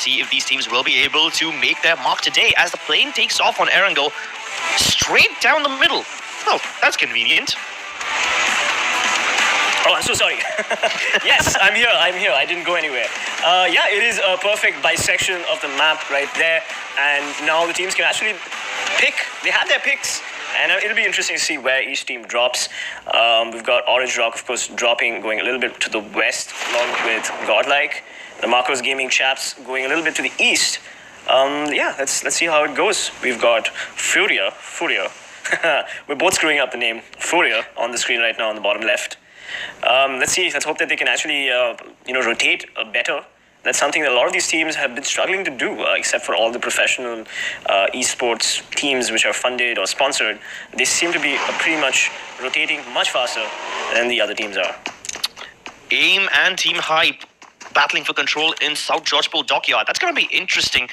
see if these teams will be able to make their mark today as the plane takes off on Erangel straight down the middle. Oh, that's convenient. Oh, I'm so sorry. Yes, I'm here. I didn't go anywhere. Yeah, it is a perfect bisection of the map right there. And now the teams can actually pick. They have their picks. And it'll be interesting to see where each team drops. We've got Orange Rock, of course, dropping, going a little bit to the west, along with GODLIKE. The Marcos Gaming chaps going a little bit to the east. Yeah, let's see how it goes. We've got Fourier. We're both screwing up the name. Fourier on the screen right now on the bottom left. Let's see. Let's hope that they can actually, rotate better. That's something that a lot of these teams have been struggling to do, except for all the professional esports teams which are funded or sponsored. They seem to be pretty much rotating much faster than the other teams are. AIM and Team Hype battling for control in South Georgeport Dockyard. That's going to be interesting.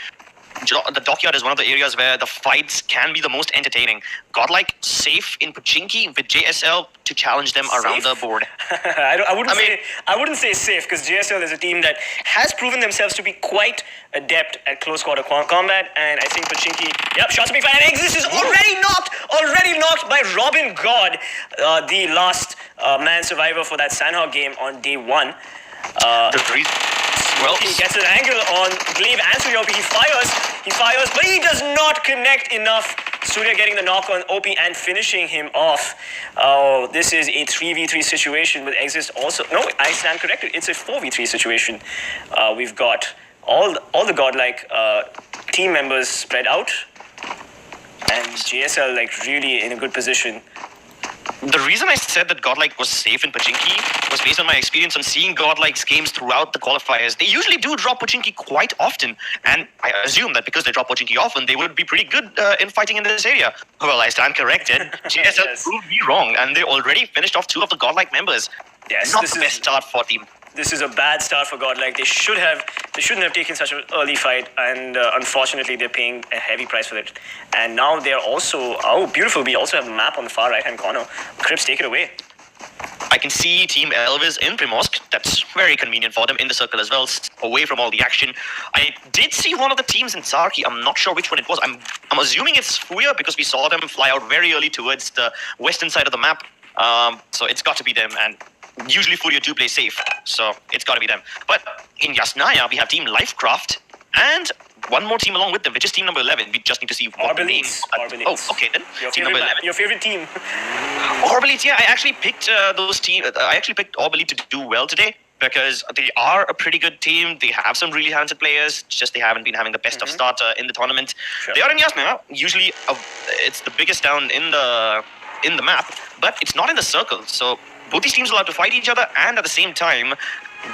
The Dockyard is one of the areas where the fights can be the most entertaining. GODLIKE safe in Pochinki with JSL to challenge them around the board. I wouldn't say safe, because JSL is a team that has proven themselves to be quite adept at close quarter combat, and I think Pochinki. Yep, shots are being fired. And Exis is already knocked by Robin God, the last man survivor for that Sandhawk game on day 1. Well, he gets an angle on Glaive and Surya OP. He fires, but he does not connect enough. Surya getting the knock on OP and finishing him off. Oh, this is a 3v3 situation with Exist also. No, I stand corrected. It's a 4v3 situation. We've got all the GODLIKE team members spread out, and JSL really in a good position. The reason I said that GODLIKE was safe in Pochinki was based on my experience on seeing GODLIKE's games throughout the qualifiers. They usually do drop Pochinki quite often, and I assume that because they drop Pochinki often, they would be pretty good in fighting in this area. Well, I stand corrected. JSL proved me wrong, and they already finished off 2 of the GODLIKE members. Yes, not the best start for team. This is a bad start for GODLIKE. They shouldn't have taken such an early fight, and unfortunately they're paying a heavy price for it. And now they're also, oh beautiful, we also have a map on the far right hand corner. Crips, take it away. I can see TeamELVES in Primorsk. That's very convenient for them in the circle as well, away from all the action. I did see one of the teams in Sarki. I'm not sure which one it was. I'm assuming it's Fourier, because we saw them fly out very early towards the western side of the map. So it's got to be them, and usually Fourier do play safe, so it's got to be them. But in Yasnaya, we have Team Lcraft and one more team along with them, which is team number 11. We just need to see what the name. Oh, okay then. Team number 11. Your favorite team. ORB Elites, yeah. I actually picked those teams. I actually picked ORB Elites to do well today, because they are a pretty good team. They have some really talented players, just they haven't been having the best of start in the tournament. Sure. They are in Yasnaya. Usually, it's the biggest town in the map, but it's not in the circle. So both these teams will have to fight each other and at the same time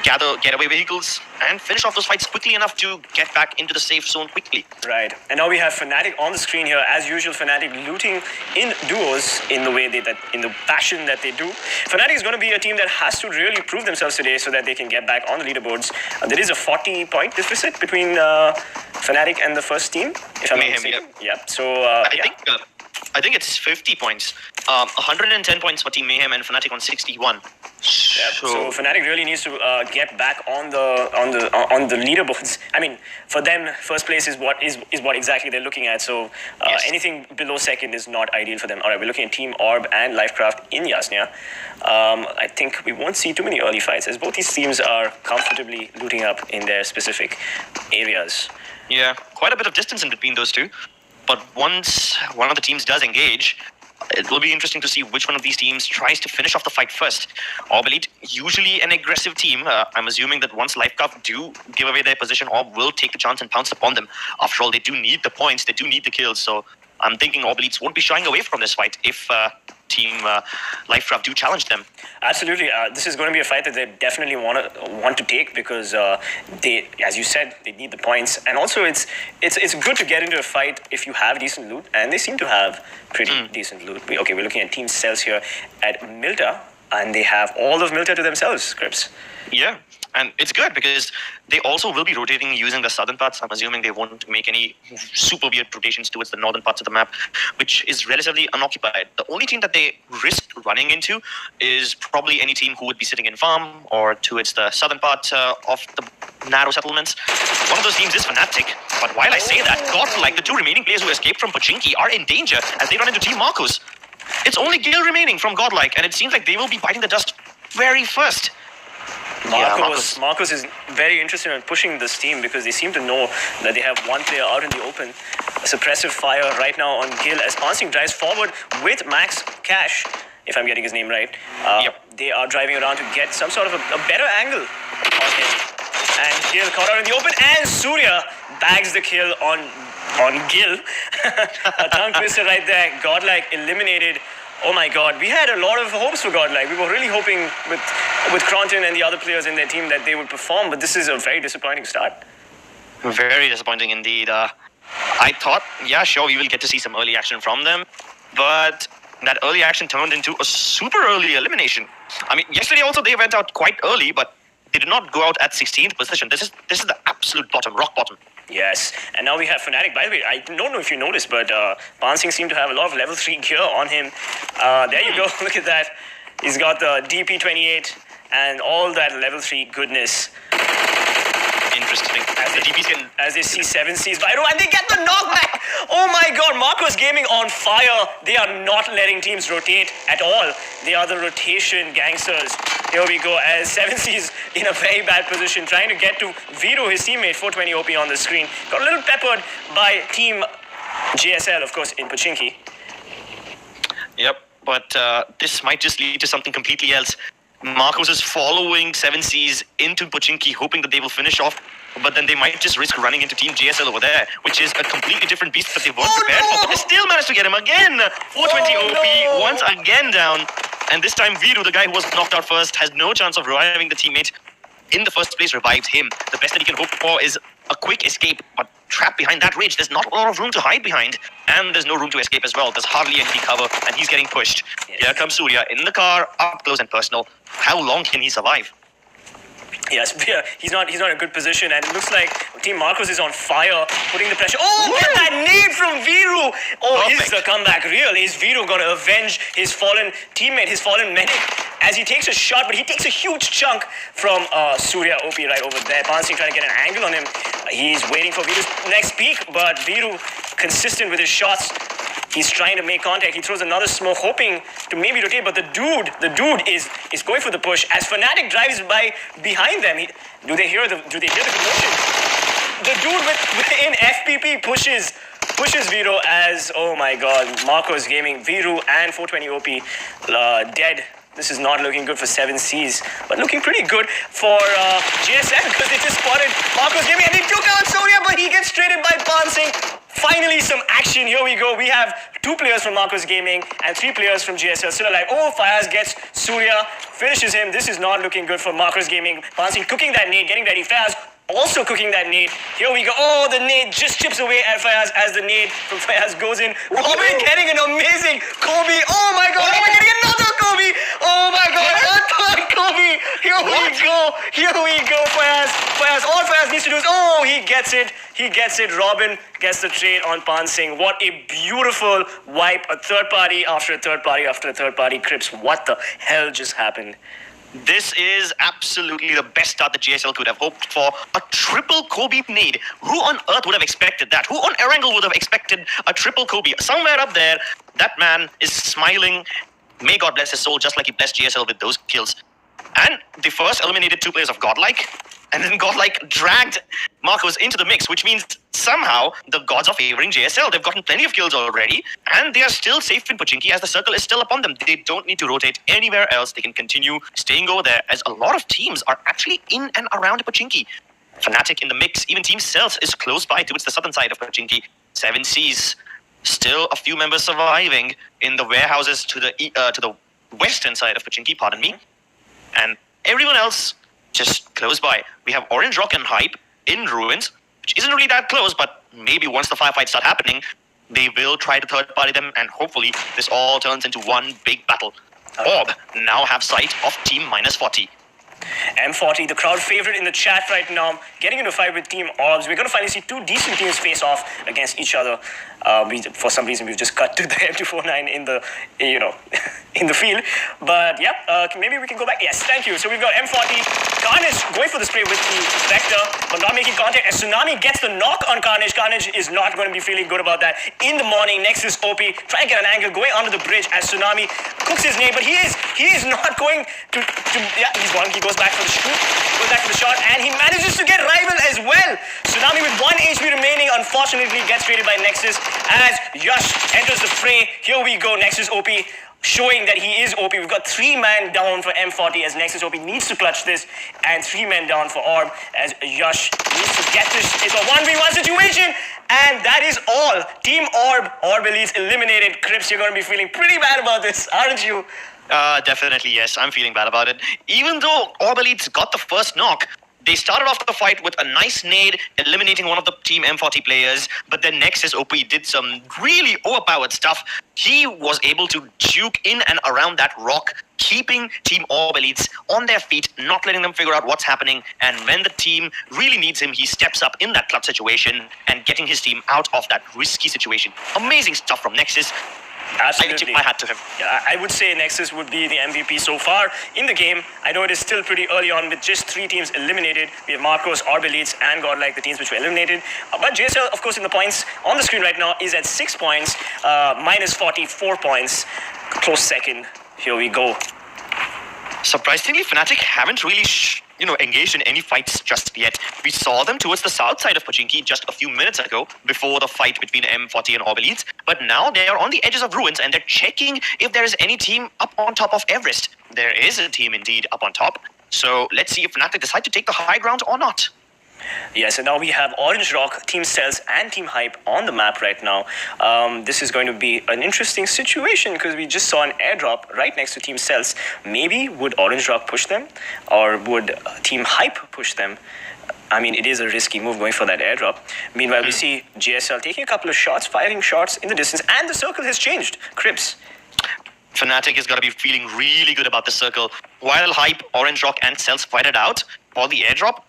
gather getaway vehicles and finish off those fights quickly enough to get back into the safe zone quickly. Right. And now we have Fnatic on the screen here. As usual, Fnatic looting in duos in the way in the fashion that they do. Fnatic is going to be a team that has to really prove themselves today so that they can get back on the leaderboards. There is a 40-point deficit between Fnatic and the first team, if I'm not mistaken. Yeah. So I think it's 50 points. 110 points for Team Mayhem and Fnatic on 61. Yep. So Fnatic really needs to get back on the leaderboards. I mean, for them, first place is what exactly they're looking at. So anything below second is not ideal for them. All right, we're looking at Team ORB and Lcraft in Yasnaya. I think we won't see too many early fights, as both these teams are comfortably looting up in their specific areas. Yeah, quite a bit of distance in between those two. But once one of the teams does engage, it will be interesting to see which one of these teams tries to finish off the fight first. ORB Elite, usually an aggressive team. I'm assuming that once Lcraft do give away their position, ORB will take the chance and pounce upon them. After all, they do need the points, they do need the kills. So I'm thinking ORB Elites won't be shying away from this fight if Team Lcraft do challenge them. Absolutely. This is going to be a fight that they definitely want to take, because they, as you said, they need the points, and also it's good to get into a fight if you have decent loot, and they seem to have pretty decent loot. We're looking at Team CELTZ here at Milta, and they have all of Milta to themselves, Crips. Yeah. And it's good because they also will be rotating using the southern parts. I'm assuming they won't make any super weird rotations towards the northern parts of the map, which is relatively unoccupied. The only team that they risk running into is probably any team who would be sitting in farm or towards the southern part of the narrow settlements. One of those teams is Fnatic, but while I say that, GODLIKE, the two remaining players who escaped from Pochinki, are in danger as they run into Team Marcos. It's only Gil remaining from GODLIKE, and it seems like they will be biting the dust very first. Marcos is very interested in pushing this team because they seem to know that they have one player out in the open. A suppressive fire right now on Gil as Pansing drives forward with Max Cash, if I'm getting his name right. They are driving around to get some sort of a better angle on him. And Gil caught out in the open, and Surya bags the kill on Gil. A tongue twister right there. GODLIKE eliminated. Oh my god, we had a lot of hopes for GODLIKE. We were really hoping with Cronton and the other players in their team that they would perform, but this is a very disappointing start. Very disappointing indeed. I thought, yeah, sure, we will get to see some early action from them, but that early action turned into a super early elimination. I mean, yesterday also they went out quite early, but they did not go out at 16th position. This is the absolute bottom, rock bottom. Yes, and now we have Fnatic. By the way, I don't know if you noticed, but Pansing seemed to have a lot of level 3 gear on him. There you go, look at that. He's got the DP28 and all that level 3 goodness. Interesting. As they see 7Cs viral, and they get the knockback! Oh my god, Marcos Gaming on fire. They are not letting teams rotate at all. They are the rotation gangsters. Here we go as 7C's in a very bad position, trying to get to Viro, his teammate, 420 OP on the screen. Got a little peppered by Team JSL, of course, in Pochinki. Yep, but this might just lead to something completely else. Marcos is following 7Cs into Pochinki, hoping that they will finish off, but then they might just risk running into Team JSL over there, which is a completely different beast that they weren't prepared for, but they still managed to get him again. 420 OP, once again down. And this time, Viru, the guy who was knocked out first, has no chance of reviving the teammate. In the first place, revives him. The best that he can hope for is a quick escape, but trapped behind that ridge, there's not a lot of room to hide behind. And there's no room to escape as well. There's hardly any cover, and he's getting pushed. Yes. Here comes Surya in the car, up close and personal. How long can he survive? Yes, he's not in a good position, and it looks like Team Marcos is on fire, putting the pressure. Oh, get that nade from Viru! Oh, perfect. Is the comeback real? Is Viru going to avenge his fallen teammate, his fallen medic, as he takes a shot, but he takes a huge chunk from Surya OP right over there. Pansing trying to get an angle on him. He's waiting for Viru's next peak, but Viru consistent with his shots. He's trying to make contact. He throws another smoke, hoping to maybe rotate, but the dude is going for the push as Fnatic drives by behind them. Do they hear the commotion? The dude in FPP pushes Viru as, oh my god, Marcos Gaming, Viru and 420 OP dead. This is not looking good for 7Cs, but looking pretty good for GSM because they just spotted Marcos Gaming and they took out Surya, but he gets traded by Pansing. Finally, some action. Here we go. We have 2 players from Marcos Gaming and 3 players from GSL still alive. Oh, Fayaz gets Surya, finishes him. This is not looking good for Marcos Gaming. Pansing cooking that nade, getting ready. Fayaz also cooking that nade. Here we go. Oh, the nade just chips away at Fayaz as the nade from Fayaz goes in. Robin getting an amazing Kobe. Oh my god, Robin getting another Kobe. Oh my god, another Kobe. Here we go, Fayaz. All Fayaz needs to do is, oh, he gets it. Robin gets the trade on Pansing. What a beautiful wipe. A third party after a third party after a third party. Crips, what the hell just happened? This is absolutely the best start that JSL could have hoped for. A triple Kobe nade. Who on earth would have expected that? Who on Erangel would have expected a triple Kobe? Somewhere up there, that man is smiling. May God bless his soul, just like he blessed JSL with those kills. And they first eliminated 2 players of GODLIKE, and then GODLIKE dragged Marcos into the mix, which means somehow the gods are favoring JSL. They've gotten plenty of kills already, and they are still safe in Pochinki as the circle is still upon them. They don't need to rotate anywhere else. They can continue staying over there, as a lot of teams are actually in and around Pochinki. Fnatic in the mix. Even Team CELTZ is close by towards the southern side of Pochinki. 7Cs. Still a few members surviving in the warehouses to the western side of Pochinki, pardon me. And everyone else just close by. We have Orange Rock and Hype in Ruins, which isn't really that close, but maybe once the firefights start happening, they will try to third party them, and hopefully this all turns into one big battle. ORB now have sight of Team -40. M40, the crowd favorite in the chat right now, getting into a fight with Team ORBS. We're going to finally see two decent teams face off against each other. For some reason, we've just cut to the M249 in the, in the field. But yeah, maybe we can go back. Yes, thank you. So we've got M40. Carnage going for the spray with the Vector, but not making contact. As Tsunami gets the knock on Carnage. Carnage is not going to be feeling good about that. In the morning, Nexus OP trying to get an angle going under the bridge as Tsunami cooks his name, but he is not going to yeah, he's gone. He goes back for the shoot, goes back for the shot, and he manages to get Rival as well. Tsunami with 1 HP remaining, unfortunately gets traded by Nexus as Yash enters the fray. Here we go, Nexus OP showing that he is OP. We've got 3 men down for M40 as Nexus OP needs to clutch this, and 3 men down for ORB as Yash needs to get this. It's a 1v1 situation, and that is all. Team ORB Elites eliminated. Crips, you're going to be feeling pretty bad about this, aren't you? Definitely, yes. I'm feeling bad about it. Even though ORB Elites got the first knock, they started off the fight with a nice nade, eliminating one of the Team M40 players, but then Nexus OP did some really overpowered stuff. He was able to juke in and around that rock, keeping Team ORB Elites on their feet, not letting them figure out what's happening, and when the team really needs him, he steps up in that clutch situation and getting his team out of that risky situation. Amazing stuff from Nexus. Absolutely. I tip my hat to him. Yeah, I would say Nexus would be the MVP so far in the game. I know it is still pretty early on with just 3 teams eliminated. We have Marcos, ORB Elites, and GODLIKE, the teams which were eliminated. But JSL, of course, in the points on the screen right now is at 6 points, minus 44 points. Close second. Here we go. Surprisingly, Fnatic haven't really engaged in any fights just yet. We saw them towards the south side of Pochinki just a few minutes ago before the fight between M40 and ORB Elites. But now they are on the edges of ruins and they're checking if there is any team up on top of Everest. There is a team indeed up on top. So let's see if Fnatic decide to take the high ground or not. Yes, and now we have Orange Rock, Team CELTZ, and Team Hype on the map right now. This is going to be an interesting situation because we just saw an airdrop right next to Team CELTZ. Maybe would Orange Rock push them, or would Team Hype push them? I mean, it is a risky move going for that airdrop. Meanwhile, we see JSL taking a couple of shots, firing shots in the distance, and the circle has changed. Crips. Fnatic is going to be feeling really good about the circle. While Hype, Orange Rock, and CELTZ fight it out for the airdrop,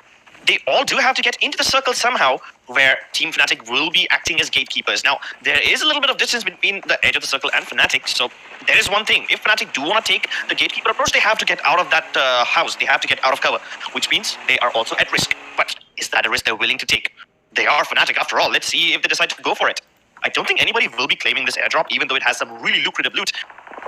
they all do have to get into the circle somehow, where Team Fnatic will be acting as gatekeepers. Now, there is a little bit of distance between the edge of the circle and Fnatic, so there is one thing. If Fnatic do want to take the gatekeeper approach, they have to get out of that house. They have to get out of cover, which means they are also at risk. But is that a risk they're willing to take? They are Fnatic after all. Let's see if they decide to go for it. I don't think anybody will be claiming this airdrop, even though it has some really lucrative loot.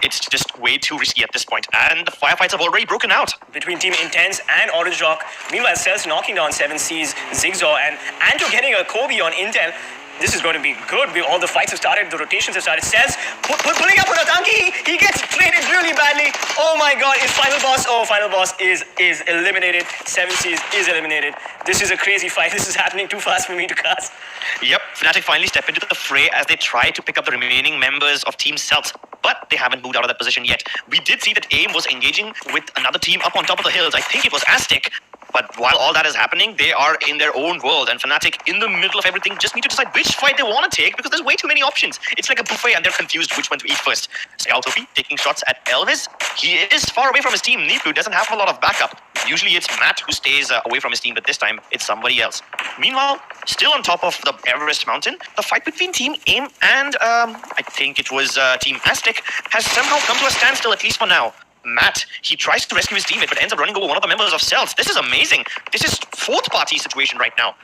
It's just way too risky at this point, and the firefights have already broken out. Between Team Intense and Orange Rock. Meanwhile, CELTZ knocking down 7C's, Zigzaw, and Anto getting a Kobe on Intel. This is going to be good. All the fights have started, the rotations have started. CELTZ pulling up with a donkey. He gets traded really badly. Oh my god, is Final Boss? Oh, Final Boss is eliminated. 7C's is eliminated. This is a crazy fight. This is happening too fast for me to cast. Yep, Fnatic finally step into the fray as they try to pick up the remaining members of Team CELTZ, but they haven't moved out of that position yet. We did see that AIM was engaging with another team up on top of the hills. I think it was Aztec. But while all that is happening, they are in their own world, and Fnatic, in the middle of everything, just need to decide which fight they want to take because there's way too many options. It's like a buffet, and they're confused which one to eat first. Scoutopy taking shots at Elvis. He is far away from his team. Nipu doesn't have a lot of backup. Usually it's Matt who stays away from his team, but this time it's somebody else. Meanwhile, still on top of the Everest mountain, the fight between Team AIM and I think it was Team Aztec has somehow come to a standstill, at least for now. Matt, he tries to rescue his teammate, but ends up running over one of the members of CELTZ. This is amazing. This is fourth party situation right now.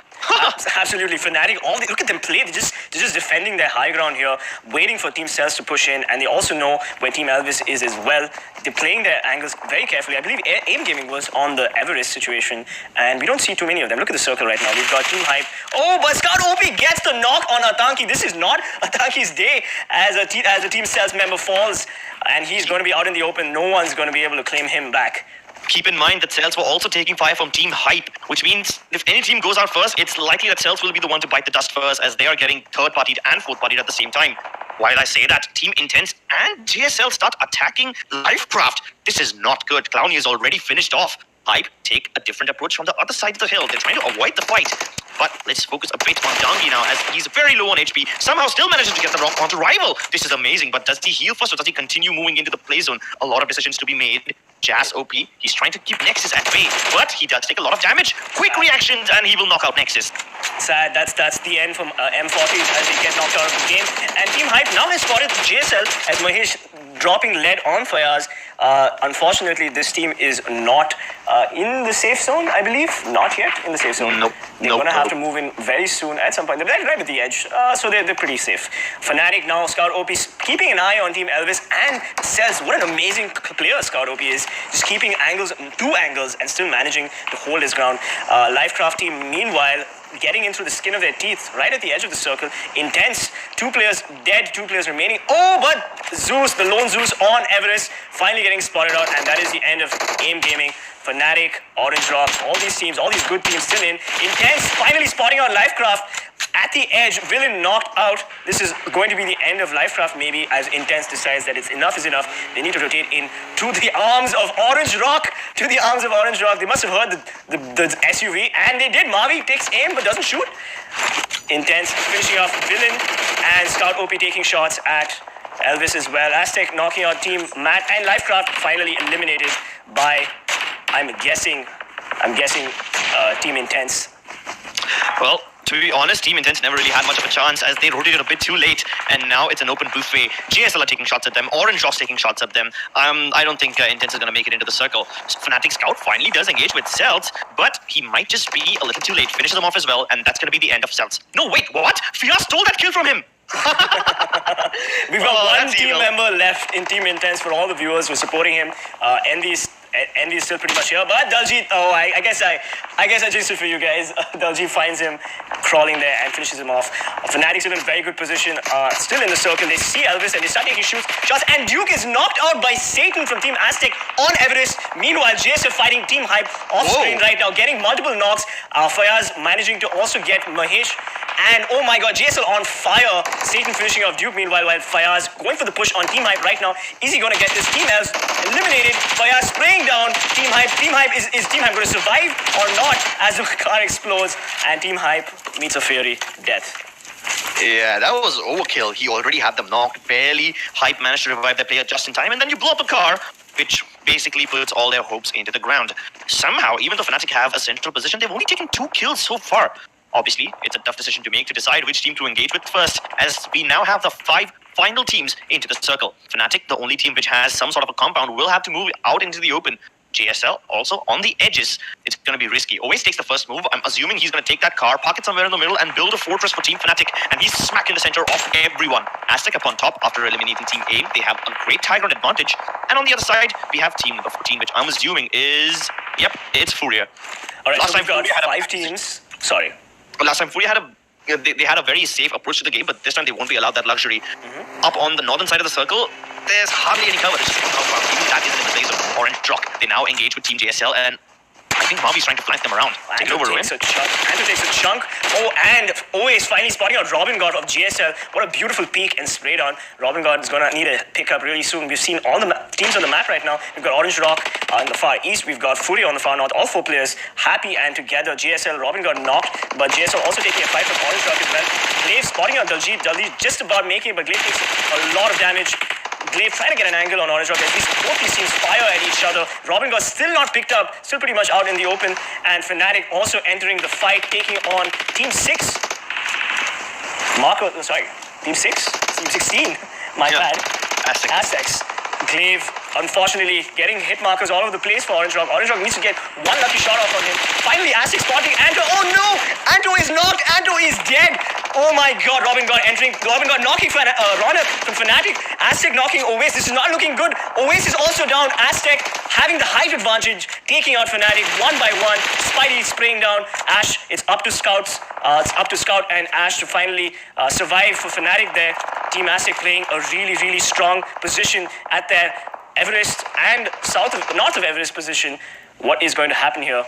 Absolutely, Fnatic. Look at them play. They're just defending their high ground here, waiting for Team CELTZ to push in, and they also know where TeamELVES is as well. They're playing their angles very carefully. I believe AIMGAMING was on the Everest situation, and we don't see too many of them. Look at the circle right now. We've got Team Hype. Oh, but Scout OP gets the knock on Atanki. This is not Atanki's day as a Team CELTZ member falls, and he's going to be out in the open. No one's going to be able to claim him back. Keep in mind that CELTZ were also taking fire from Team Hype, which means if any team goes out first, it's likely that CELTZ will be the one to bite the dust first, as they are getting third-partied and fourth-partied at the same time. While I say that, Team Intense and JSL start attacking Lcraft. This is not good. Clowny is already finished off. Hype take a different approach from the other side of the hill. They're trying to avoid the fight. But let's focus a bit on Dangi now, as he's very low on HP. Somehow still manages to get the rock onto Rival. This is amazing, but does he heal first or does he continue moving into the play zone? A lot of decisions to be made. Jazz OP, he's trying to keep Nexus at bay, but he does take a lot of damage. Quick reactions and he will knock out Nexus. Sad, that's the end from M40s as they get knocked out of the game. And Team Hype now has spotted JSL as Mahesh dropping lead on Fayaz. Unfortunately, this team is not in the safe zone, I believe. Not yet in the safe zone. Nope. They're going to have to move in very soon at some point. They're right at the edge, so they're pretty safe. Fnatic now, Scout OP keeping an eye on TeamELVES and CELTZ. What an amazing player Scout OP is. Just keeping angles, 2 angles, and still managing to hold his ground. Lcraft team, meanwhile, getting in through the skin of their teeth, right at the edge of the circle. Intense. 2 players dead, 2 players remaining. Oh, but Zeus, the lone Zeus on Everest, finally getting spotted out, and that is the end of AIMGAMING. Fnatic, Orange Rock, all these teams, all these good teams still in. Intense, finally spotting out Lcraft at the edge. Villain knocked out. This is going to be the end of Lcraft, maybe, as Intense decides that it's enough is enough. They need to rotate in to the arms of Orange Rock. To the arms of Orange Rock. They must have heard the SUV, and they did. Mavi takes aim but doesn't shoot. Intense finishing off Villain, and Scout OP taking shots at Elvis as well. Aztec knocking out Team Matt, and Lcraft finally eliminated by, I'm guessing Team Intense. Well, to be honest, Team Intense never really had much of a chance as they rotated a bit too late, and now it's an open buffet. JSL are taking shots at them, Orange Rock's taking shots at them. I don't think Intense is going to make it into the circle. Fnatic Scout finally does engage with CELTZ, but he might just be a little too late. Finishes them off as well, and that's going to be the end of CELTZ. No, wait, what? Fias stole that kill from him! We've got one team member left in Team Intense for all the viewers who are supporting him. Andy is still pretty much here, but Daljit, I guess I jinxed it for you guys. Daljit finds him crawling there and finishes him off. Fnatic's in a very good position, still in the circle. They see Elvis and they start taking shots, and Duke is knocked out by Satan from Team Aztec on Everest. Meanwhile, JSL fighting Team Hype off screen right now, getting multiple knocks. Fayaz managing to also get Mahesh. And oh my god, JSL on fire. Satan finishing off Duke meanwhile, while Fayaz going for the push on Team Hype right now. Is he going to get this? TeamELVES eliminated. Fayaz spraying down Team Hype. Team Hype, is Team Hype going to survive or not as the car explodes and Team Hype meets a Fury death? Yeah, that was overkill. He already had them knocked. Barely. Hype managed to revive their player just in time, and then you blow up the car, which basically puts all their hopes into the ground. Somehow, even though Fnatic have a central position, they've only taken 2 kills so far. Obviously, it's a tough decision to make to decide which team to engage with first, as we now have the 5 final teams into the circle. Fnatic, the only team which has some sort of a compound, will have to move out into the open. JSL also on the edges. It's going to be risky. Always takes the first move. I'm assuming he's going to take that car, park it somewhere in the middle, and build a fortress for Team Fnatic. And he's smack in the center of everyone. Aztec up on top after eliminating Team AIM. They have a great high ground advantage. And on the other side, we have team number 14, which I'm assuming is... Yep, it's Fourier. All right, last time we've got 5 teams. Sorry. Last time Fourier had they had a very safe approach to the game, but this time they won't be allowed that luxury. Up on the northern side of the circle, there's hardly any cover. There's just one cover. Even that isn't in the place of Orange Rock. They now engage with Team JSL, and I think Mavi's trying to flank them around. Take it over, Ruin. Andrew takes a chunk. Oh, and is finally spotting out Robin God of JSL. What a beautiful peek and spray down. Robin God is going to need a pickup really soon. We've seen all the teams on the map right now. We've got Orange Rock in the far east. We've got Fourier on the far north. All 4 players happy and together. JSL, Robin got knocked, but JSL also taking a fight from Orange Rock as well. Glaive spotting out Daljit. Daljit just about making it, but Glaive takes a lot of damage. Glaive trying to get an angle on Orange Rock. At least both these teams fire at each other. Robin got still not picked up, still pretty much out in the open. And Fnatic also entering the fight, taking on Team 6. Team 6? Team 16. My bad. Aztecs. Glaive, unfortunately, getting hit markers all over the place for Orange Rock. Orange Rock needs to get one lucky shot off on him. Finally, Aztec spotting Anto. Oh no! Anto is knocked. Anto is dead. Oh my god, Robin God entering. Robin God knocking for Ronald from Fnatic. Aztec knocking Oasis. This is not looking good. Oasis also down. Aztec having the height advantage, taking out Fnatic one by one. Spidey spraying down. Ash, it's up to Scouts. It's up to Scout and Ash to finally survive for Fnatic there. Team Aztec playing a really, really strong position at their Everest and north of Everest position. What is going to happen here?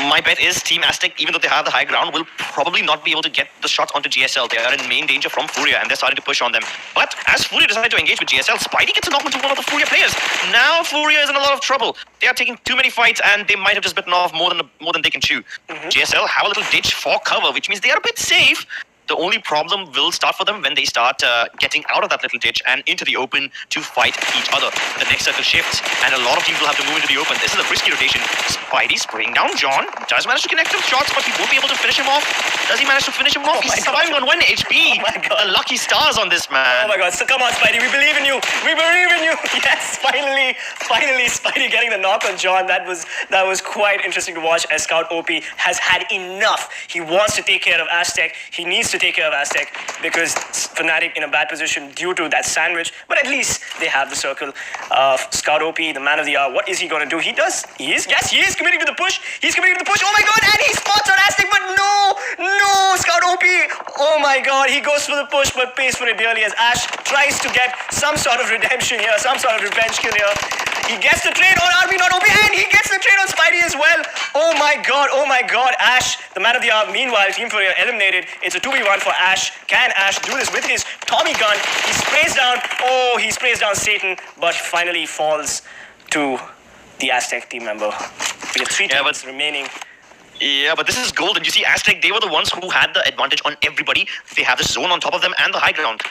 My bet is Team Aztec, even though they have the high ground, will probably not be able to get the shots onto GSL. They are in main danger from Fourier, and they're starting to push on them. But as Fourier decided to engage with GSL, Spidey gets a knock into one of the Fourier players. Now Fourier is in a lot of trouble. They are taking too many fights, and they might have just bitten off more than they can chew. GSL have a little ditch for cover, which means they are a bit safe. The only problem will start for them when they start getting out of that little ditch and into the open to fight each other. The next circle shifts, and a lot of teams will have to move into the open. This is a risky rotation. Spidey spraying down John. Does manage to connect some shots, but he won't be able to finish him off. Does he manage to finish him off? He's surviving on 1 HP. The lucky stars on this man. Oh my god, so come on Spidey, we believe in you. We believe in you. Yes, finally Spidey getting the knock on John. That was quite interesting to watch, as Scout OP has had enough. He wants to take care of Aztec. He needs to take care of Aztec because Fnatic in a bad position due to that sandwich, but at least they have the circle. Scout OP, the man of the hour, what is he going to do? He is committing to the push. He's committing to the push. Oh my god, and he spots on Aztec, but no, Scout OP. Oh my god, he goes for the push, but pays for it dearly as Ash tries to get some sort of redemption here, some sort of revenge kill here. He gets the trade on RB, not OP, and he gets the trade on Spidey as well. Oh my god, Ash, the man of the hour. Meanwhile, Team Fourier eliminated. It's a 2v1 for Ash. Can Ash do this with his Tommy gun? He sprays down Satan, but finally falls to the Aztec team member. We have 3 teams remaining. Yeah, but this is golden. You see, Aztec, they were the ones who had the advantage on everybody. They have the zone on top of them and the high ground.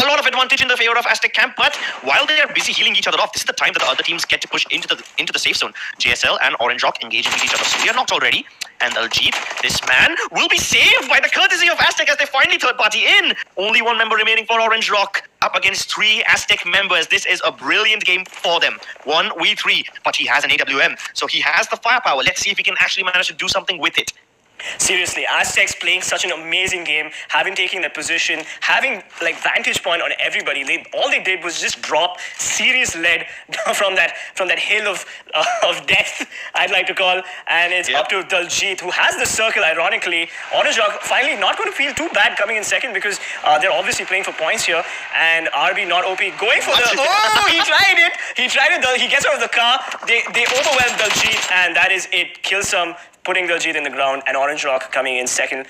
A lot of advantage in the favor of Aztec camp, but while they are busy healing each other off, this is the time that the other teams get to push into the safe zone. JSL and Orange Rock engaging with each other. So we are knocked already. And Aljit, this man, will be saved by the courtesy of Aztec as they finally third party in. Only 1 member remaining for Orange Rock up against 3 Aztec members. This is a brilliant game for them. 1v3, but he has an AWM, so he has the firepower. Let's see if he can actually manage to do something with it. Seriously, Aztecs playing such an amazing game, having taken that position, having like vantage point on everybody. All they did was just drop serious lead from that hill of death, I'd like to call, and it's up to Daljit, who has the circle. Ironically, Orange Rock finally not going to feel too bad coming in second because they're obviously playing for points here, and RB not OP going for he tried it. He gets out of the car. They overwhelm Daljit, and that is it. Kills some, putting Daljit in the ground, and Orange Rock coming in second.